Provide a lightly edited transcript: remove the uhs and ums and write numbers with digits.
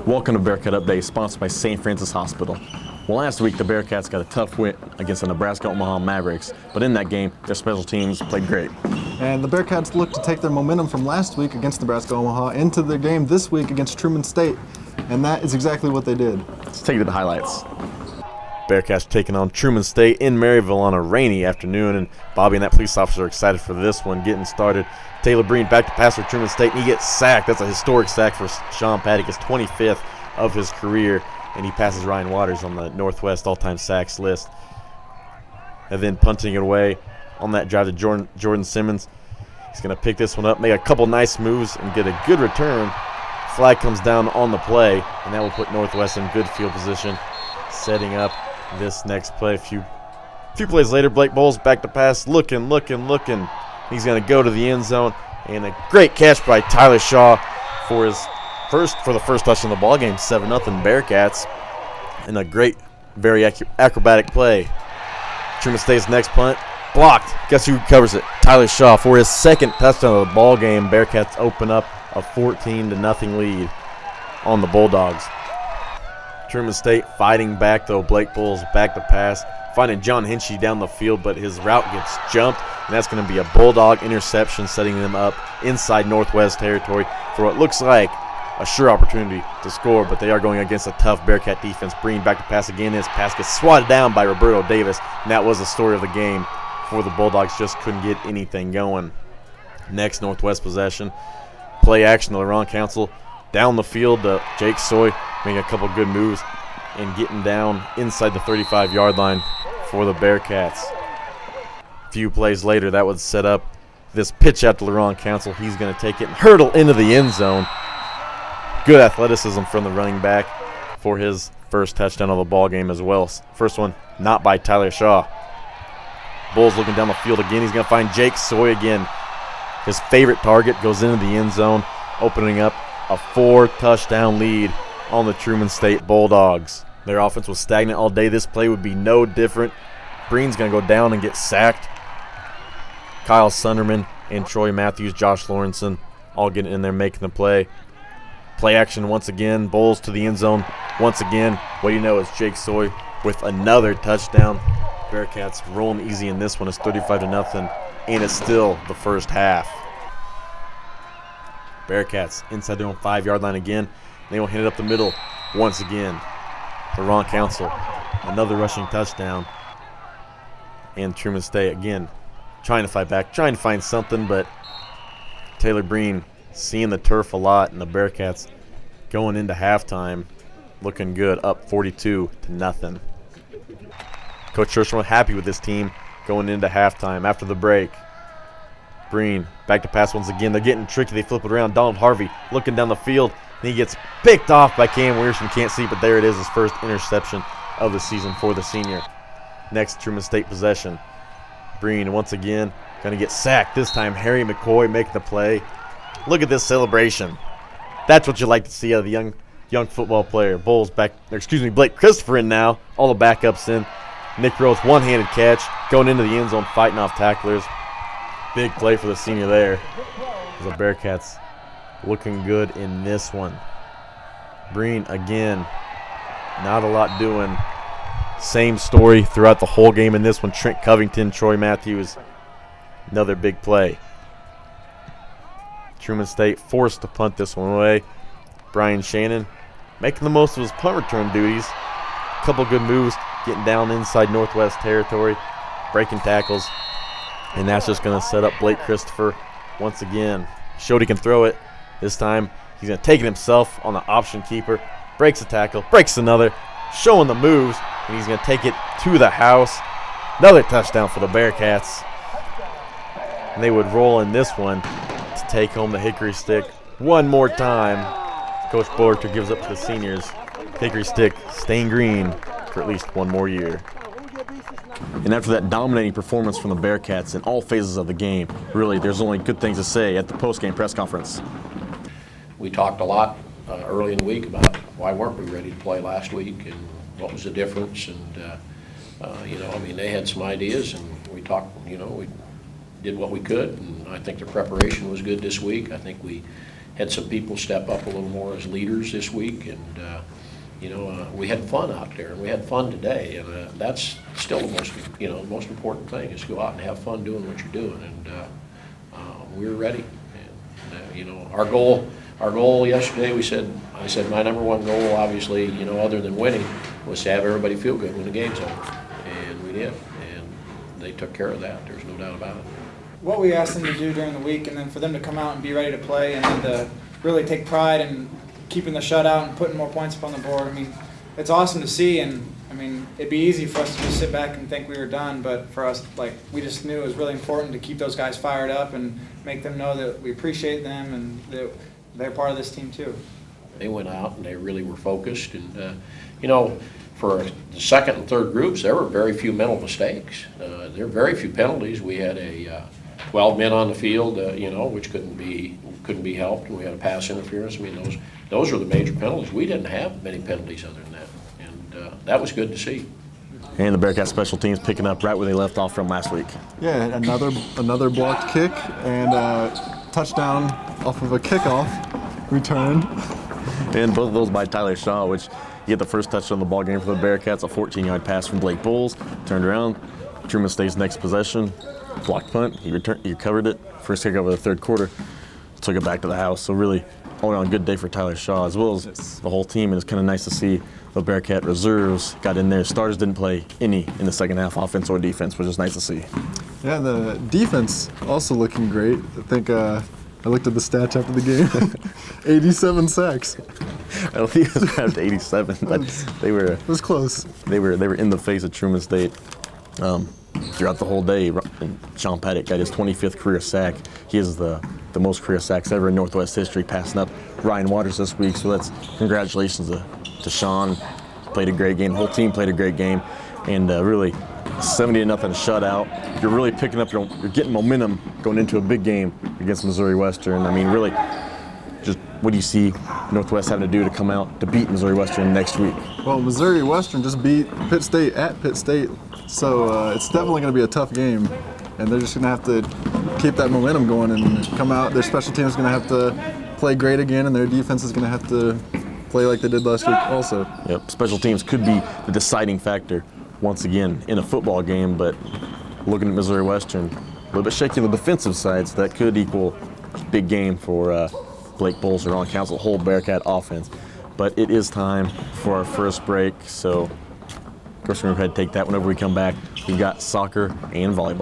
Welcome to Bearcat Update, sponsored by St. Francis Hospital. Well, last week the Bearcats got a tough win against the Nebraska Omaha Mavericks, but in that game, their special teams played great. And the Bearcats look to take their momentum from last week against Nebraska Omaha into their game this week against Truman State, and that is exactly what they did. Let's take you to the highlights. Bearcats taking on Truman State in Maryville on a rainy afternoon, and Bobby and that police officer are excited for this one getting started. Taylor Breen back to pass for Truman State, and he gets sacked. That's a historic sack for Sean Paddock, his 25th of his career, and he passes Ryan Waters on the Northwest all-time sacks list. And then punting it away on that drive to Jordan Simmons. He's going to pick this one up, make a couple nice moves, and get a good return. Flag comes down on the play, and that will put Northwest in good field position, setting up this next play. A few plays later, Blake Bowles back to pass, looking. He's going to go to the end zone, and a great catch by Tyler Shaw for the first touchdown of the ball game, 7-0 Bearcats, and a great, very acrobatic play. Truman State's next punt blocked. Guess who covers it? Tyler Shaw for his second touchdown of the ball game. Bearcats open up a 14-0 lead on the Bulldogs. Truman State fighting back though. Blake Bowles back to pass, finding John Hinchy down the field, but his route gets jumped, and that's going to be a Bulldog interception, setting them up inside Northwest territory for what looks like a sure opportunity to score, but they are going against a tough Bearcat defense. Breen back to pass again. His pass gets swatted down by Roberto Davis, and that was the story of the game for the Bulldogs. Just couldn't get anything going. Next Northwest possession, play action to LaRon Council. Down the field to Jake Soy, making a couple good moves and getting down inside the 35-yard line for the Bearcats. A few plays later, that would set up this pitch out to LaRon Council. He's going to take it and hurdle into the end zone. Good athleticism from the running back for his first touchdown of the ball game as well. First one not by Tyler Shaw. Bulls looking down the field again. He's going to find Jake Soy again. His favorite target goes into the end zone, opening up a 4-touchdown lead on the Truman State Bulldogs. Their offense was stagnant all day. This play would be no different. Breen's going to go down and get sacked. Kyle Sunderman and Troy Matthews, Josh Lawrenson all getting in there making the play. Play action once again. Bowles to the end zone once again. What do you know, it's Jake Soy with another touchdown. Bearcats rolling easy in this one. It's 35-0, and it's still the first half. Bearcats inside their own 5-yard line again. They will hit it up the middle once again. LaRon Council, another rushing touchdown. And Truman State again trying to fight back, trying to find something, but Taylor Breen seeing the turf a lot, and the Bearcats going into halftime looking good, up 42-0. Coach Shershman happy with this team going into halftime. After the break, Breen back to pass once again. They're getting tricky. They flip it around. Donald Harvey looking down the field, and he gets picked off by Cam Wierson. Can't see, but there it is, his first interception of the season for the senior. Next Truman State possession. Breen once again going to get sacked. This time Harry McCoy making the play. Look at this celebration. That's what you like to see out of the young football player. Blake Christopher in now. All the backups in. Nick Rose, one-handed catch, going into the end zone, fighting off tacklers. Big play for the senior there. The Bearcats looking good in this one. Breen again, not a lot doing. Same story throughout the whole game in this one. Trent Covington, Troy Matthews, another big play. Truman State forced to punt this one away. Brian Shannon making the most of his punt return duties. A couple good moves, getting down inside Northwest territory, breaking tackles, and that's just going to set up Blake Christopher once again. Showed he can throw it. This time he's going to take it himself on the option keeper, breaks a tackle, breaks another, showing the moves, and he's going to take it to the house. Another touchdown for the Bearcats. And they would roll in this one to take home the Hickory Stick one more time. Coach Bullerter gives up to the seniors. Hickory Stick staying green for at least one more year. And after that dominating performance from the Bearcats in all phases of the game, really there's only good things to say at the post-game press conference. We talked a lot early in the week about why weren't we ready to play last week and what was the difference. And, they had some ideas, and we talked, we did what we could, and I think the preparation was good this week. I think we had some people step up a little more as leaders this week, and we had fun out there, and we had fun today, and that's still the most important thing is go out and have fun doing what you're doing, and we were ready. And, our goal yesterday, I said my number one goal, obviously, other than winning, was to have everybody feel good when the game's over, and we did, and they took care of that. There's no doubt about it. What we asked them to do during the week, and then for them to come out and be ready to play, and then to really take pride in keeping the shutout and putting more points up on the board. I mean, it's awesome to see, and I mean, it'd be easy for us to just sit back and think we were done, but for us, we just knew it was really important to keep those guys fired up and make them know that we appreciate them and that they're part of this team too. They went out and they really were focused, and for the second and third groups, there were very few mental mistakes. There were very few penalties. We had 12 men on the field, which couldn't be helped. We had a pass interference. I mean, those are the major penalties. We didn't have many penalties other than that, and that was good to see. And the Bearcat special teams picking up right where they left off from last week. Yeah, another blocked kick and touchdown off of a kickoff return. And both of those by Tyler Shaw, which he had the first touchdown of the ball game for the Bearcats, a 14-yard pass from Blake Bowles, turned around. Truman State's next possession, blocked punt, he recovered it, first kick over the third quarter, took it back to the house. So really, all around good day for Tyler Shaw, as well as the whole team, and it's kind of nice to see the Bearcat reserves got in there. Starters didn't play any in the second half, offense or defense, which is nice to see. Yeah, the defense also looking great. I think I looked at the stats after the game. 87 sacks. I don't think it was up to 87, but it was close. They were in the face of Truman State throughout the whole day. And Sean Paddock got his 25th career sack. He has the most career sacks ever in Northwest history, passing up Ryan Waters this week. So that's congratulations to Sean. Played a great game. The whole team played a great game, and really 70-0 shutout. You're really picking up you're getting momentum going into a big game against Missouri Western. I mean, really, just what do you see Northwest having to do to come out to beat Missouri Western next week? Well, Missouri Western just beat Pitt State at Pitt State, so it's definitely going to be a tough game, and they're just going to have to keep that momentum going and come out. Their special team is going to have to play great again, and their defense is going to have to play like they did last week also. Yep, special teams could be the deciding factor once again in a football game, but looking at Missouri Western, a little bit shaky on the defensive side, so that could equal a big game for Blake Bowles or on council, whole Bearcat offense. But it is time for our first break, so of course we're going to go ahead and take that whenever we come back. We've got soccer and volleyball.